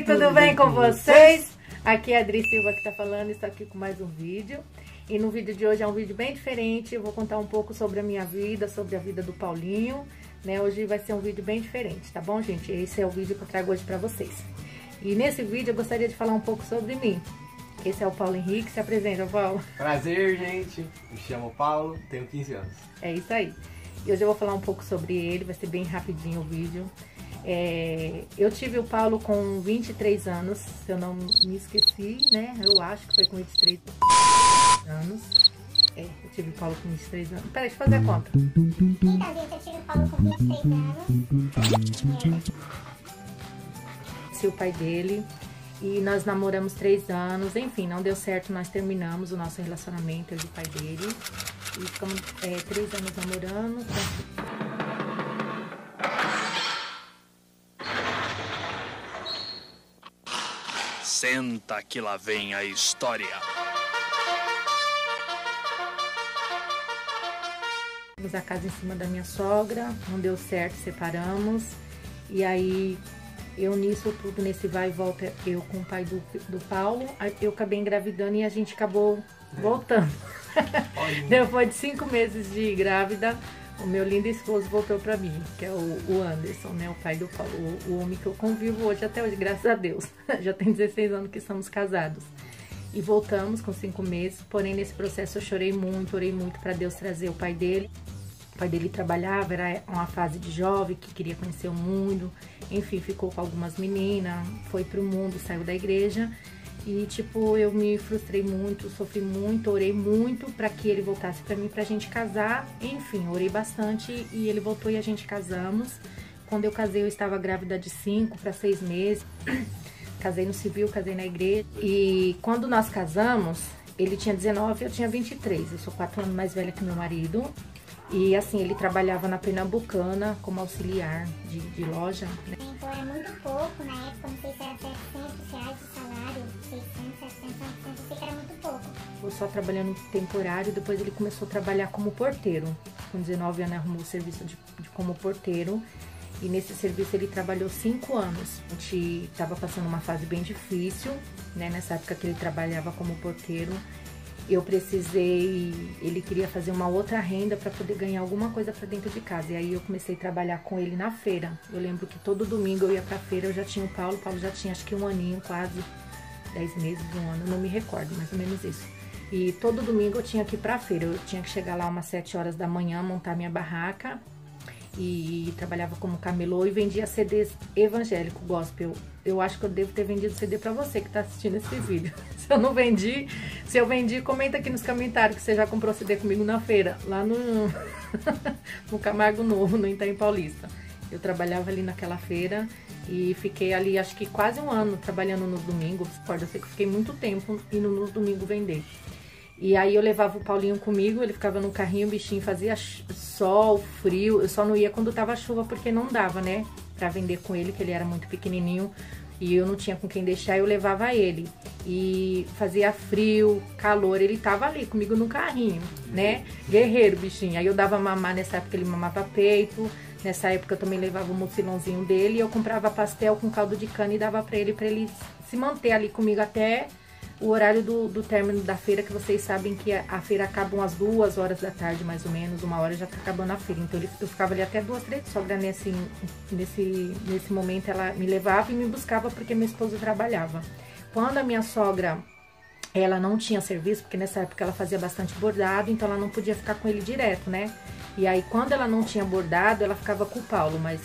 tudo bem com vocês? Aqui é a Adri Silva que tá falando, estou aqui com mais um vídeo. E no vídeo de hoje é um vídeo bem diferente, eu vou contar um pouco sobre a minha vida, sobre a vida do Paulinho, né? Hoje vai ser um vídeo bem diferente, tá bom, gente? Esse é o vídeo que eu trago hoje pra vocês. E nesse vídeo eu gostaria de falar um pouco sobre mim. Esse é o Paulo Henrique, se apresenta, Paulo. Prazer, gente. Me chamo Paulo, tenho 15 anos. É isso aí. E hoje eu vou falar um pouco sobre ele, vai ser bem rapidinho o vídeo. Eu tive o Paulo com 23 anos, se eu não me esqueci, né? Eu acho que foi com 23 anos. Eu tive o Paulo com 23 anos. Peraí, deixa eu fazer a conta. Então, gente, eu tive o Paulo com 23 anos. O pai dele. E nós namoramos 3 anos. Enfim, não deu certo, nós terminamos o nosso relacionamento, eu e o pai dele. E ficamos 3 anos namorando. Senta que lá vem a história. Temos a casa em cima da minha sogra, não deu certo, separamos. E aí, eu nisso tudo, nesse vai e volta, eu com o pai do Paulo, eu acabei engravidando e a gente acabou voltando. Depois de 5 meses de grávida, o meu lindo esposo voltou pra mim, que é o Anderson, né? O pai do Paulo, o homem que eu convivo hoje, até hoje, graças a Deus. Já tem 16 anos que estamos casados. E voltamos com 5 meses, porém nesse processo eu chorei muito, orei muito pra Deus trazer o pai dele. O pai dele trabalhava, era uma fase de jovem que queria conhecer o mundo. Enfim, ficou com algumas meninas, foi pro mundo, saiu da igreja. E, tipo, eu me frustrei muito, sofri muito, orei muito pra que ele voltasse pra mim, pra gente casar. Enfim, orei bastante e ele voltou e a gente casamos. Quando eu casei, eu estava grávida de 5 para 6 meses. Casei no civil, casei na igreja. E quando nós casamos, ele tinha 19 e eu tinha 23. Eu sou 4 anos mais velha que meu marido. E assim, ele trabalhava na Pernambucana como auxiliar de loja, né? Então era muito pouco, na época, não sei se era 700 reais o salário, 600, 700, 900, eu sei que era muito pouco. Eu só trabalhando temporário, depois ele começou a trabalhar como porteiro. Com 19 anos arrumou o serviço de como porteiro. E nesse serviço ele trabalhou 5 anos. A gente estava passando uma fase bem difícil, né? Nessa época que ele trabalhava como porteiro. Eu precisei, ele queria fazer uma outra renda para poder ganhar alguma coisa para dentro de casa. E aí eu comecei a trabalhar com ele na feira. Eu lembro que todo domingo eu ia pra feira, eu já tinha o Paulo já tinha acho que 1 aninho, quase 10 meses, 1 ano, não me recordo, mais ou menos isso. E todo domingo eu tinha que ir pra feira, eu tinha que chegar lá umas 7 horas da manhã, montar minha barraca. E trabalhava como camelô e vendia CDs evangélico, gospel. Eu acho que eu devo ter vendido CD pra você que tá assistindo esse vídeo. Se eu não vendi, se eu vendi, comenta aqui nos comentários que você já comprou CD comigo na feira, lá no Camargo Novo, no Itaim Paulista. Eu trabalhava ali naquela feira e fiquei ali acho que quase 1 ano trabalhando nos domingos. Eu sei que eu fiquei muito tempo indo nos domingos vender. E aí eu levava o Paulinho comigo, ele ficava no carrinho, o bichinho fazia sol, frio. Eu só não ia quando tava chuva porque não dava, né? Pra vender com ele, que ele era muito pequenininho e eu não tinha com quem deixar, eu levava ele. E fazia frio, calor, ele tava ali comigo no carrinho, né? Guerreiro, bichinho. Aí eu dava mamar, nessa época ele mamava peito. Nessa época eu também levava o mochilãozinho dele e eu comprava pastel com caldo de cana e dava pra ele se manter ali comigo até o horário do término da feira, que vocês sabem que a feira acaba umas 2 horas da tarde, mais ou menos, 1 hora já tá acabando a feira. Então eu ficava ali até 2, 3 sogra nesse momento ela me levava e me buscava porque meu esposo trabalhava. Quando a minha sogra, ela não tinha serviço, porque nessa época ela fazia bastante bordado, então ela não podia ficar com ele direto, né? E aí quando ela não tinha bordado, ela ficava com o Paulo, mas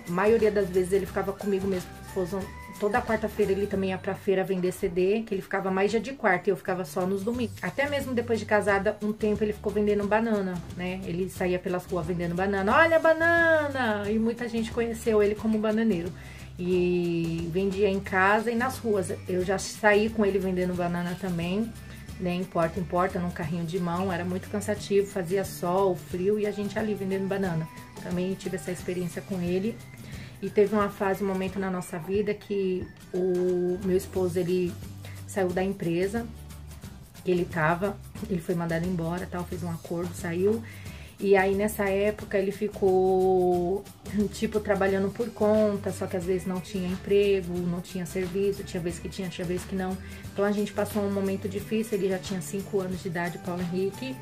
a maioria das vezes ele ficava comigo mesmo, esposo. Toda quarta-feira ele também ia pra feira vender CD, que ele ficava mais dia de quarta e eu ficava só nos domingos. Até mesmo depois de casada, um tempo ele ficou vendendo banana, né? Ele saía pelas ruas vendendo banana. Olha a banana! E muita gente conheceu ele como bananeiro. E vendia em casa e nas ruas. Eu já saí com ele vendendo banana também, né? Em porta, num carrinho de mão. Era muito cansativo, fazia sol, frio e a gente ali vendendo banana. Também tive essa experiência com ele. E teve uma fase, um momento na nossa vida que o meu esposo, ele saiu da empresa que ele foi mandado embora, tal, fez um acordo, saiu. E aí nessa época ele ficou, tipo, trabalhando por conta, só que às vezes não tinha emprego, não tinha serviço, tinha vezes que tinha vezes que não. Então a gente passou um momento difícil, ele já tinha 5 anos de idade, Paulo Henrique.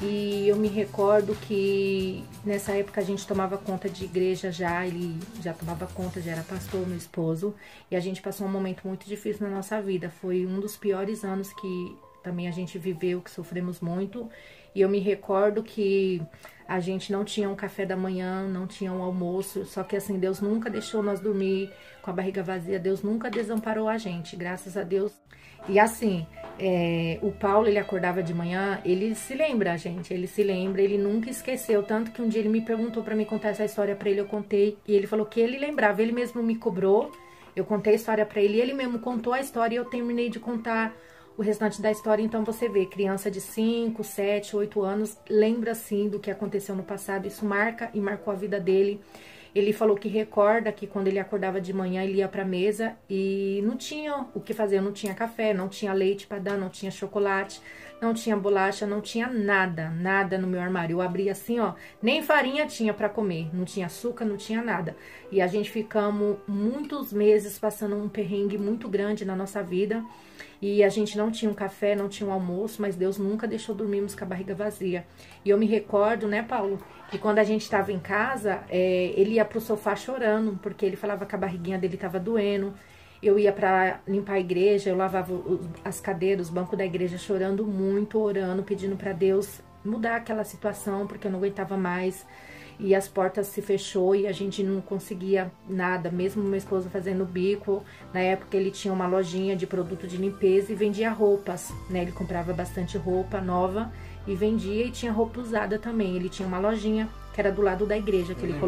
E eu me recordo que nessa época a gente tomava conta de igreja já, ele já tomava conta, já era pastor, meu esposo. E a gente passou um momento muito difícil na nossa vida. Foi um dos piores anos que também a gente viveu, que sofremos muito. E eu me recordo que a gente não tinha um café da manhã, não tinha um almoço. Só que assim, Deus nunca deixou nós dormir com a barriga vazia. Deus nunca desamparou a gente, graças a Deus. E assim, o Paulo, ele acordava de manhã, ele se lembra, gente, ele se lembra, ele nunca esqueceu, tanto que um dia ele me perguntou pra me contar essa história pra ele, eu contei, e ele falou que ele lembrava, ele mesmo me cobrou, eu contei a história pra ele, e ele mesmo contou a história, e eu terminei de contar o restante da história. Então você vê, criança de 5, 7, 8 anos, lembra sim do que aconteceu no passado, isso marca e marcou a vida dele. Ele falou que recorda que quando ele acordava de manhã, ele ia pra mesa e não tinha o que fazer, não tinha café, não tinha leite pra dar, não tinha chocolate, não tinha bolacha, não tinha nada, nada no meu armário. Eu abria assim, ó, nem farinha tinha pra comer, não tinha açúcar, não tinha nada. E a gente ficamos muitos meses passando um perrengue muito grande na nossa vida. E a gente não tinha um café, não tinha um almoço, mas Deus nunca deixou dormirmos com a barriga vazia. E eu me recordo, né, Paulo, que quando a gente estava em casa, ele ia pro sofá chorando, porque ele falava que a barriguinha dele estava doendo. Eu ia para limpar a igreja, eu lavava as cadeiras, os bancos da igreja, chorando muito, orando, pedindo para Deus mudar aquela situação, porque eu não aguentava mais. E as portas se fechou e a gente não conseguia nada, mesmo meu esposo fazendo bico. Na época ele tinha uma lojinha de produto de limpeza e vendia roupas, né? Ele comprava bastante roupa nova e vendia, e tinha roupa usada também. Ele tinha uma lojinha que era do lado da igreja, que ele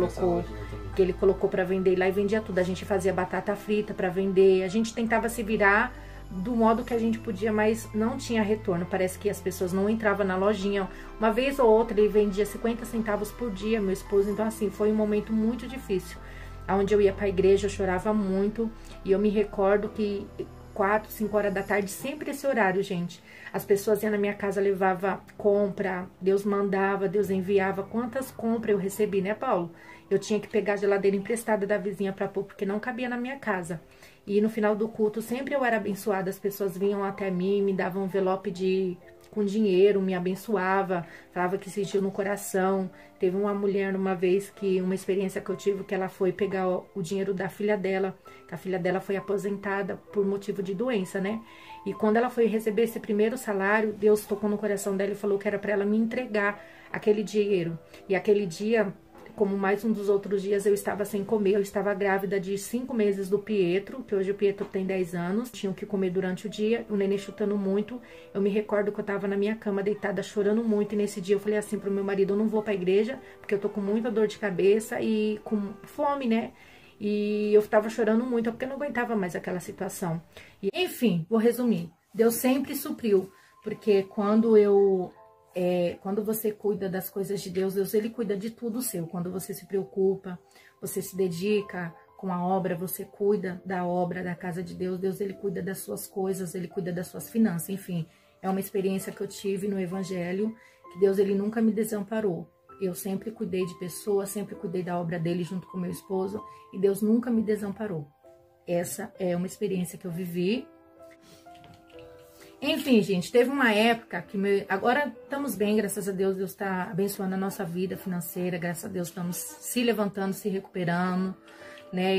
colocou para vender lá, e vendia tudo. A gente fazia batata frita para vender, a gente tentava se virar do modo que a gente podia, mas não tinha retorno. Parece que as pessoas não entravam na lojinha. Uma vez ou outra ele vendia 50 centavos por dia, meu esposo. Então assim, foi um momento muito difícil, onde eu ia para a igreja, eu chorava muito. E eu me recordo que 4, 5 horas da tarde, sempre esse horário, gente, as pessoas iam na minha casa, levava compra, Deus mandava, Deus enviava. Quantas compras eu recebi, né, Paulo? Eu tinha que pegar a geladeira emprestada da vizinha para pôr, porque não cabia na minha casa. E no final do culto, sempre eu era abençoada. As pessoas vinham até mim, me davam um envelope com dinheiro, me abençoava, falava que sentiu no coração. Teve uma mulher uma vez, uma experiência que eu tive, que ela foi pegar o dinheiro da filha dela, que a filha dela foi aposentada por motivo de doença, né? E quando ela foi receber esse primeiro salário, Deus tocou no coração dela e falou que era para ela me entregar aquele dinheiro. E aquele dia, como mais um dos outros dias, eu estava sem comer. Eu estava grávida de 5 meses do Pietro, que hoje o Pietro tem 10 anos. Tinha que comer durante o dia, o neném chutando muito. Eu me recordo que eu estava na minha cama, deitada, chorando muito. E nesse dia eu falei assim pro meu marido, eu não vou pra igreja, porque eu tô com muita dor de cabeça e com fome, né? E eu estava chorando muito, porque eu não aguentava mais aquela situação. E, enfim, vou resumir. Deus sempre supriu, porque quando você cuida das coisas de Deus, Deus ele cuida de tudo seu. Quando você se preocupa, você se dedica com a obra, você cuida da obra da casa de Deus, Deus ele cuida das suas coisas, ele cuida das suas finanças. Enfim, é uma experiência que eu tive no Evangelho, que Deus ele nunca me desamparou. Eu sempre cuidei de pessoas, sempre cuidei da obra dele junto com meu esposo, e Deus nunca me desamparou. Essa é uma experiência que eu vivi. Enfim, gente, teve uma época que... Agora estamos bem, graças a Deus. Deus está abençoando a nossa vida financeira. Graças a Deus estamos se levantando, se recuperando, né?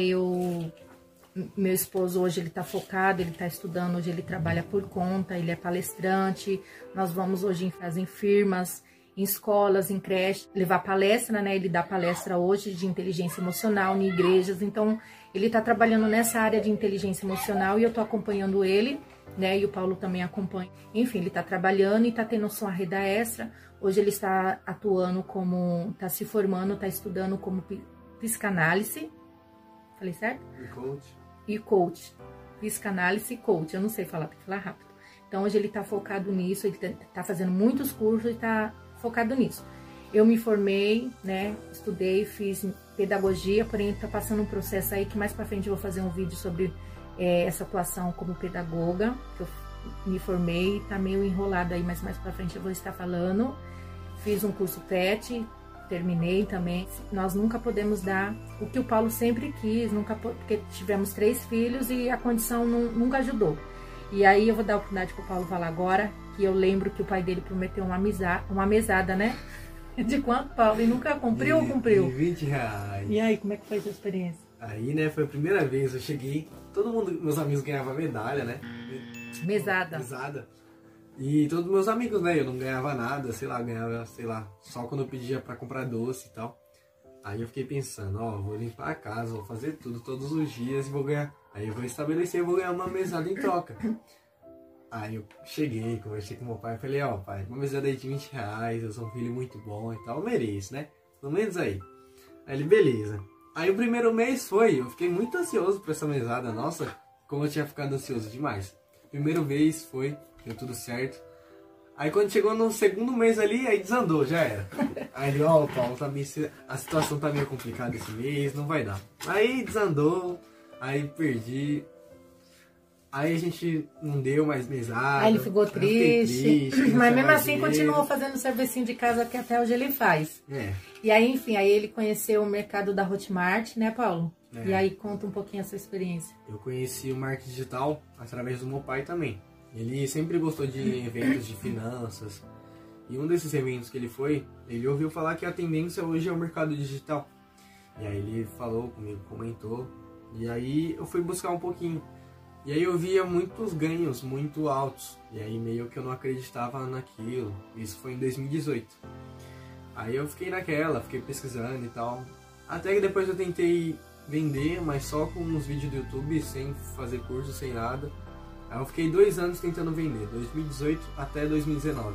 Meu esposo hoje ele está focado, ele está estudando, hoje ele trabalha por conta, ele é palestrante. Nós vamos hoje em firmas, em escolas, em creches, levar palestra, né? Ele dá palestra hoje de inteligência emocional em igrejas. Então, ele está trabalhando nessa área de inteligência emocional e eu estou acompanhando ele, né? E o Paulo também acompanha. Enfim, ele está trabalhando e está tendo sua renda extra. Hoje ele está atuando está se formando, está estudando como psicanálise. Falei certo? E coach. Psicanálise e coach. Eu não sei falar, tem que falar rápido. Então, hoje ele está focado nisso, ele está fazendo muitos cursos e está focado nisso. Eu me formei, né? Estudei, fiz pedagogia, porém está passando um processo aí que mais para frente eu vou fazer um vídeo sobre essa atuação como pedagoga, que eu me formei, tá meio enrolado aí, mas mais pra frente eu vou estar falando. fiz um curso PET, terminei também. Nós nunca podemos dar o que o Paulo sempre quis, porque tivemos 3 filhos e a condição nunca ajudou. E aí eu vou dar a oportunidade pro Paulo falar agora, que eu lembro que o pai dele prometeu uma mesada, né? De quanto, Paulo? E nunca cumpriu ou cumpriu? De 20 reais. E aí, como é que foi a sua experiência? Aí, né, foi a primeira vez, eu cheguei, todo mundo, meus amigos ganhavam medalha, né? Mesada. Mesada. E todos meus amigos, né, eu não ganhava nada, sei lá, ganhava, sei lá, só quando eu pedia pra comprar doce e tal. Aí eu fiquei pensando, ó, vou limpar a casa, vou fazer tudo todos os dias e vou ganhar. Aí eu vou estabelecer, eu vou ganhar uma mesada em troca. Aí eu cheguei, conversei com meu pai e falei, ó, pai, uma mesada aí de 20 reais, eu sou um filho muito bom e tal, eu mereço, né? Pelo menos aí. Aí ele, beleza. Aí o primeiro mês foi, eu fiquei muito ansioso pra essa mesada, nossa, como eu tinha ficado ansioso demais. Primeiro mês foi, deu tudo certo. Aí quando chegou no segundo mês ali, aí desandou, já era. Aí ele, ó, Paulo, a situação tá meio complicada esse mês, não vai dar. Aí desandou, aí perdi. Aí a gente não deu mais mesada. Aí ele ficou triste. Mas mesmo assim dinheiro. continuou fazendo o servicinho de casa que até hoje ele faz. É. E aí, enfim, aí ele conheceu o mercado da Hotmart, né, Paulo? É. E aí conta um pouquinho a sua experiência. Eu conheci o marketing digital através do meu pai também. Ele sempre gostou de eventos de finanças. E um desses eventos que ele foi, ele ouviu falar que a tendência hoje é o mercado digital. E aí ele falou comigo, comentou. E aí eu fui buscar um pouquinho. E aí eu via muitos ganhos muito altos. E aí meio que eu não acreditava naquilo. Isso foi em 2018. Aí eu fiquei naquela, fiquei pesquisando e tal. Até que depois eu tentei vender, mas só com uns vídeos do YouTube, sem fazer curso, sem nada. Aí eu fiquei 2 anos tentando vender, 2018 até 2019.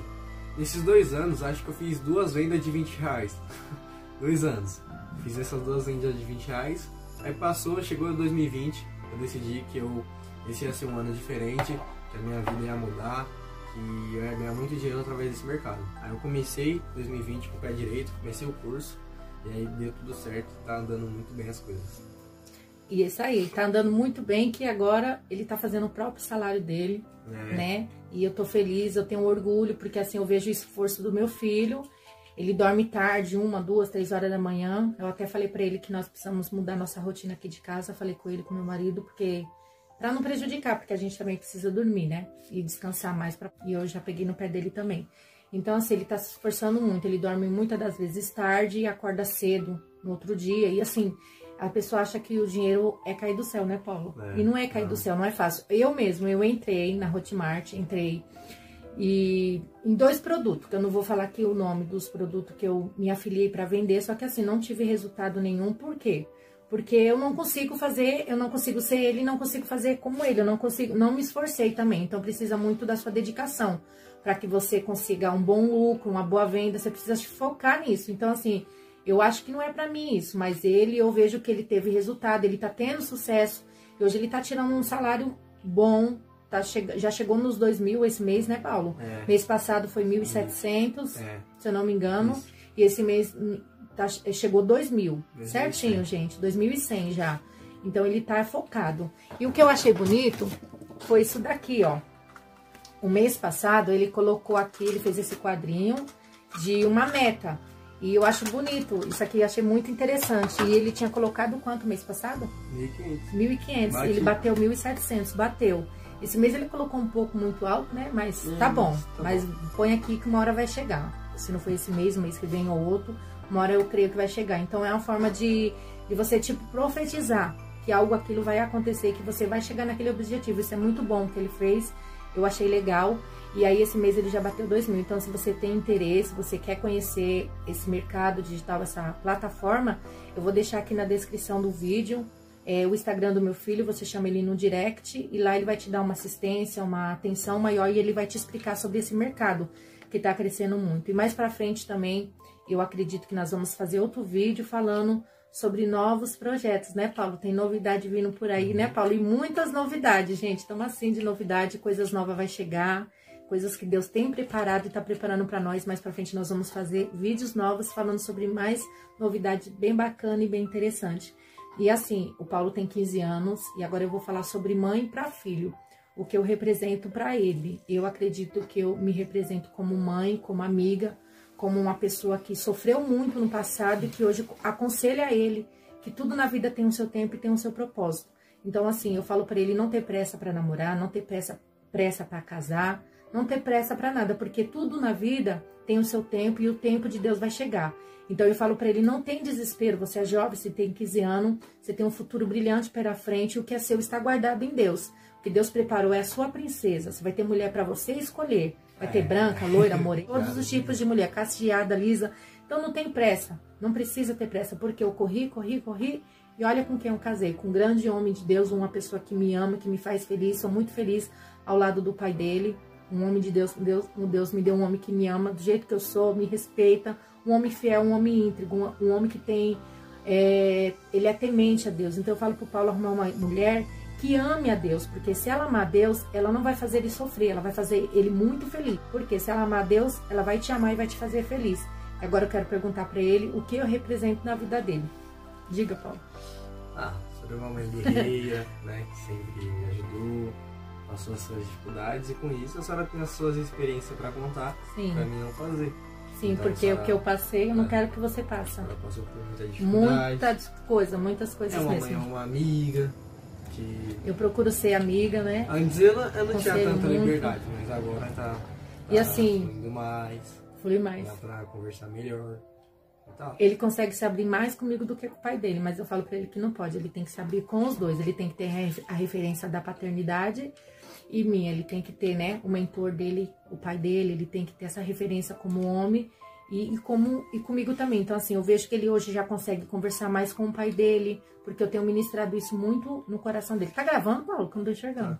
Nesses 2 anos, acho que eu fiz 2 vendas de 20 reais. 2 anos. Fiz essas 2 vendas de 20 reais. Aí passou, chegou 2020, eu decidi que esse ia ser um ano diferente, que a minha vida ia mudar, que eu ia ganhar muito dinheiro através desse mercado. Aí eu comecei 2020 com o pé direito, comecei o curso, e aí deu tudo certo, tá andando muito bem as coisas. E isso aí, tá andando muito bem, que agora ele tá fazendo o próprio salário dele, né? E eu tô feliz, eu tenho orgulho, porque assim, eu vejo o esforço do meu filho. Ele dorme tarde, 1, 2, 3 horas da manhã. Eu até falei pra ele que nós precisamos mudar nossa rotina aqui de casa. Falei com ele, com meu marido, porque pra não prejudicar, porque a gente também precisa dormir, né? E descansar mais. E eu já peguei no pé dele também. Então, assim, ele tá se esforçando muito. Ele dorme muitas das vezes tarde e acorda cedo no outro dia. E assim, a pessoa acha que o dinheiro é cair do céu, né, Paulo? E não é cair do céu, não é fácil. Eu entrei na Hotmart, e em 2 produtos, que eu não vou falar aqui o nome dos produtos que eu me afiliei para vender, só que assim, não tive resultado nenhum. Por quê? Porque eu não consigo fazer, eu não consigo ser ele, não consigo fazer como ele, eu não consigo, não me esforcei também. Então precisa muito da sua dedicação para que você consiga um bom lucro, uma boa venda, você precisa focar nisso. Então assim, eu acho que não é para mim isso, mas eu vejo que ele teve resultado, ele tá tendo sucesso, e hoje ele tá tirando um salário bom. Já chegou nos 2.000 esse mês, né, Paulo? Mês passado foi 1.700, se eu não me engano. Isso. E esse mês chegou 2.000, certinho, gente. 2.100 já. Então, ele tá focado. E o que eu achei bonito foi isso daqui, ó. O mês passado, ele colocou aqui, ele fez esse quadrinho de uma meta. E eu acho bonito. Isso aqui eu achei muito interessante. E ele tinha colocado quanto mês passado? 1.500. 1.500. Ele bateu 1.700, bateu. Esse mês ele colocou um pouco muito alto, né? Mas tá bom. Mas põe aqui que uma hora vai chegar. Se não foi esse mês, o mês que vem ou outro, uma hora eu creio que vai chegar. Então é uma forma de você, tipo, profetizar que aquilo vai acontecer, que você vai chegar naquele objetivo. Isso é muito bom que ele fez. Eu achei legal. E aí esse mês ele já bateu 2.000. Então se você tem interesse, você quer conhecer esse mercado digital, essa plataforma, eu vou deixar aqui na descrição do vídeo. O Instagram do meu filho, você chama ele no direct e lá ele vai te dar uma assistência, uma atenção maior e ele vai te explicar sobre esse mercado que tá crescendo muito. E mais pra frente também, eu acredito que nós vamos fazer outro vídeo falando sobre novos projetos, né, Paulo? Tem novidade vindo por aí, né, Paulo? E muitas novidades, gente. Estamos assim de novidade, coisas novas vai chegar, coisas que Deus tem preparado e tá preparando pra nós. Mais pra frente nós vamos fazer vídeos novos falando sobre mais novidade bem bacana e bem interessante. E assim, o Paulo tem 15 anos e agora eu vou falar sobre mãe para filho, o que eu represento para ele. Eu acredito que eu me represento como mãe, como amiga, como uma pessoa que sofreu muito no passado e que hoje aconselha ele que tudo na vida tem o seu tempo e tem o seu propósito. Então, assim, eu falo para ele não ter pressa para namorar, não ter pressa para casar, não ter pressa para nada, porque tudo na vida tem o seu tempo e o tempo de Deus vai chegar. Então, eu falo para ele, não tem desespero, você é jovem, você tem 15 anos, você tem um futuro brilhante pela frente, e o que é seu está guardado em Deus. O que Deus preparou é a sua princesa, você vai ter mulher para você escolher. Vai ter branca, loira, morena, todos os tipos de mulher, cacheada, lisa. Então não tem pressa, não precisa ter pressa, porque eu corri, e olha com quem eu casei, com um grande homem de Deus, uma pessoa que me ama, que me faz feliz, sou muito feliz ao lado do pai dele, um homem de Deus, Deus me deu um homem que me ama do jeito que eu sou, me respeita, um homem fiel, um homem íntegro, um homem que tem, ele é temente a Deus. Então eu falo pro Paulo arrumar uma mulher que ame a Deus, porque se ela amar a Deus, ela não vai fazer ele sofrer, ela vai fazer ele muito feliz, porque se ela amar a Deus, ela vai te amar e vai te fazer feliz. Agora eu quero perguntar para ele o que eu represento na vida dele. Diga, Paulo. Sobre uma mãe guerreira, né, que sempre me ajudou, passou as suas dificuldades, e com isso a senhora tem as suas experiências para contar, para mim não fazer. Sim, então, porque senhora, o que eu passei, eu não quero que você passe. Ela passou por muita dificuldade. Muitas coisas mesmo. Mãe, é uma amiga. Que... Eu procuro ser amiga, né? Antes eu não tinha tanta liberdade, mas agora tá e assim, flui mais. Dá pra conversar melhor. Ele consegue se abrir mais comigo do que com o pai dele, mas eu falo pra ele que não pode, ele tem que se abrir com os dois, ele tem que ter a referência da paternidade e minha, ele tem que ter, né, o mentor dele, o pai dele, ele tem que ter essa referência como homem e comigo também. Então assim, eu vejo que ele hoje já consegue conversar mais com o pai dele, porque eu tenho ministrado isso muito no coração dele. Tá gravando, Paulo? Que eu não tô enxergando.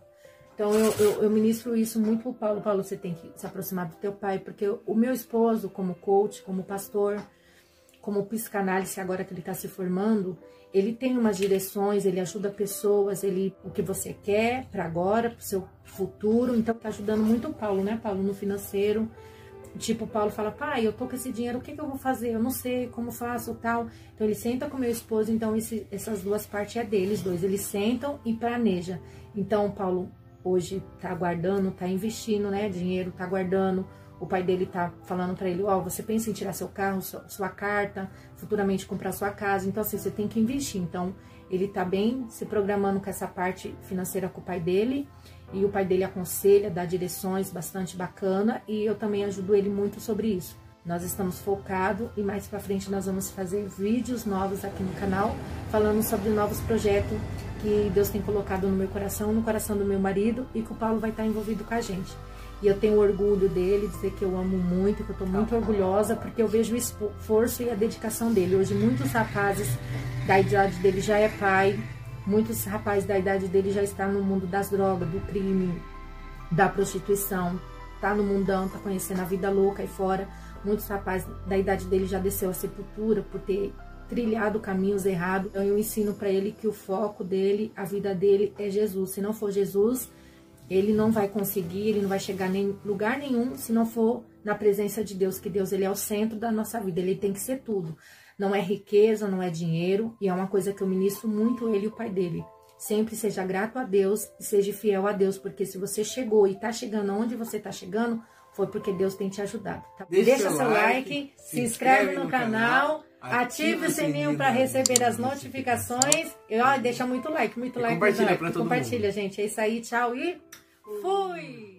Então eu ministro isso muito pro Paulo. Paulo, você tem que se aproximar do teu pai, porque o meu esposo, como coach, como pastor, como psicanálise, agora que ele está se formando, ele tem umas direções, ele ajuda pessoas, o que você quer para agora, para o seu futuro. Então tá ajudando muito o Paulo, né, Paulo, no financeiro. Tipo, o Paulo fala, pai, eu tô com esse dinheiro, o que eu vou fazer? Eu não sei como faço, tal. Então ele senta com meu esposo, então essas duas partes é deles dois. Eles sentam e planejam. Então o Paulo hoje tá guardando, tá investindo, né, dinheiro, tá guardando. O pai dele tá falando para ele, você pensa em tirar seu carro, sua carta, futuramente comprar sua casa. Então, assim, você tem que investir. Então, ele tá bem se programando com essa parte financeira com o pai dele. E o pai dele aconselha, dá direções bastante bacana. E eu também ajudo ele muito sobre isso. Nós estamos focados e mais pra frente nós vamos fazer vídeos novos aqui no canal, falando sobre novos projetos que Deus tem colocado no meu coração, no coração do meu marido, e que o Paulo vai estar envolvido com a gente. E eu tenho orgulho dele, dizer que eu amo muito, que eu tô muito orgulhosa, porque eu vejo o esforço e a dedicação dele. Hoje, muitos rapazes da idade dele já é pai, muitos rapazes da idade dele já estão no mundo das drogas, do crime, da prostituição, tá no mundão, tá conhecendo a vida louca aí fora. Muitos rapazes da idade dele já desceu a sepultura por ter trilhado caminhos errados. Então, eu ensino para ele que o foco dele, a vida dele é Jesus. Se não for Jesus, ele não vai conseguir, ele não vai chegar em lugar nenhum se não for na presença de Deus, que Deus ele é o centro da nossa vida, ele tem que ser tudo. Não é riqueza, não é dinheiro, e é uma coisa que eu ministro muito ele e o pai dele. Sempre seja grato a Deus e seja fiel a Deus, porque se você chegou e tá chegando onde você tá chegando, foi porque Deus tem te ajudado. Tá? Deixa seu like, se inscreve no canal, ative o sininho para receber as notificações. E deixa muito like, compartilha para todo mundo. Compartilha, gente. É isso aí, tchau e fui!